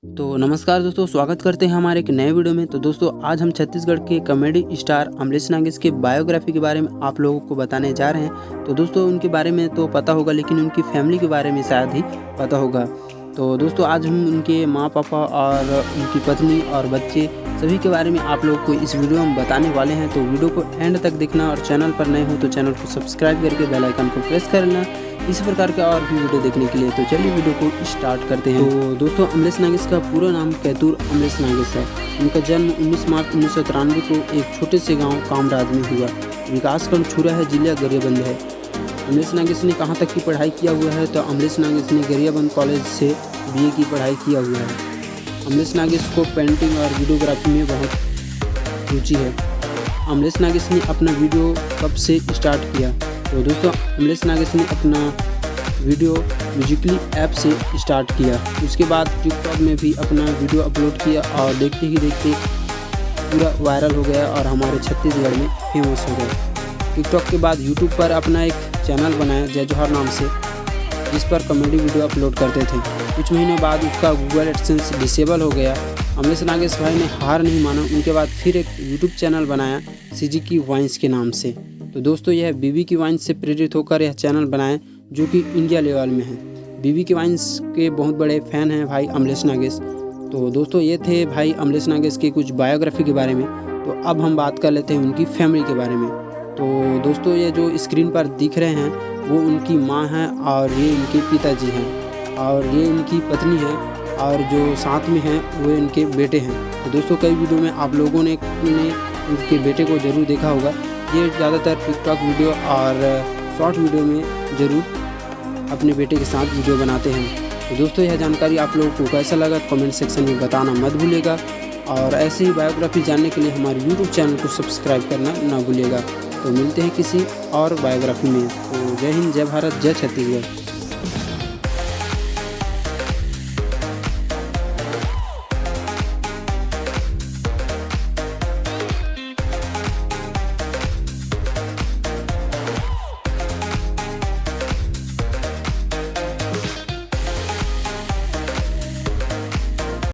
तो नमस्कार दोस्तों, स्वागत करते हैं हमारे एक नए वीडियो में। तो दोस्तों, आज हम छत्तीसगढ़ के कॉमेडी स्टार अमलेश नागेश के बायोग्राफी के बारे में आप लोगों को बताने जा रहे हैं। तो दोस्तों, उनके बारे में तो पता होगा, लेकिन उनकी फैमिली के बारे में शायद ही पता होगा। तो दोस्तों, आज हम उनके माँ पापा और उनकी पत्नी और बच्चे सभी के बारे में आप लोगों को इस वीडियो में बताने वाले हैं। तो वीडियो को एंड तक देखना, और चैनल पर नए हो तो चैनल को सब्सक्राइब करके बेल आइकन को प्रेस कर लेना इसी प्रकार के और भी वीडियो देखने के लिए। तो चलिए वीडियो को स्टार्ट करते हैं। तो दोस्तों, अमलेश नागेश का पूरा नाम कैतूर अमलेश नागेश है। उनका जन्म 19 मार्च 1993 को एक छोटे से गांव कामराज में हुआ। विकासखंड छुरा है, जिला गरियाबंद है। अमलेश नागेश ने कहाँ तक की पढ़ाई किया हुआ है, तो अमलेश नागेश ने गरियाबंद कॉलेज से BA की पढ़ाई किया हुआ है। अमलेश नागेश को पेंटिंग और वीडियोग्राफी में बहुत रुचि है। अमलेश नागेश ने अपना वीडियो कब से स्टार्ट किया, तो दोस्तों, अमलेश नागेश ने अपना वीडियो म्यूजिकली ऐप से स्टार्ट किया। उसके बाद टिकटॉक में भी अपना वीडियो अपलोड किया और देखते ही देखते पूरा वायरल हो गया और हमारे छत्तीसगढ़ में फेमस हो गया। टिकटॉक के बाद यूट्यूब पर अपना एक चैनल बनाया जय जोहर नाम से, जिस पर कॉमेडी वीडियो अपलोड करते थे। कुछ महीने बाद उसका गूगल एडसेंस डिसेबल हो गया। अमलेश नागेश भाई ने हार नहीं माना। उनके बाद फिर एक यूट्यूब चैनल बनाया CG वाइन्स के नाम से। तो दोस्तों, यह BB वाइन्स से प्रेरित होकर यह चैनल बनाए, जो कि इंडिया लेवल में है। BB वाइन्स के बहुत बड़े फ़ैन हैं भाई अमलेश नागेश। तो दोस्तों, ये थे भाई अमलेश नागेश के कुछ बायोग्राफी के बारे में। तो अब हम बात कर लेते हैं उनकी फैमिली के बारे में। तो दोस्तों, ये जो स्क्रीन पर दिख रहे हैं वो उनकी माँ हैं, और ये इनके पिताजी हैं, और ये इनकी पत्नी है, और जो साथ में हैं वो इनके बेटे हैं। तो दोस्तों, कई वीडियो में आप लोगों ने उनके बेटे को ज़रूर देखा होगा। ये ज़्यादातर टिकटॉक वीडियो और शॉर्ट वीडियो में ज़रूर अपने बेटे के साथ वीडियो बनाते हैं। तो दोस्तों, यह जानकारी आप लोगों को कैसा लगा कमेंट सेक्शन में बताना मत भूलिएगा, और ऐसे ही बायोग्राफी जानने के लिए हमारे YouTube चैनल को सब्सक्राइब करना ना भूलिएगा। तो मिलते हैं किसी और बायोग्राफी में। तो जय हिंद, जय भारत, जय छत्तीसगढ़।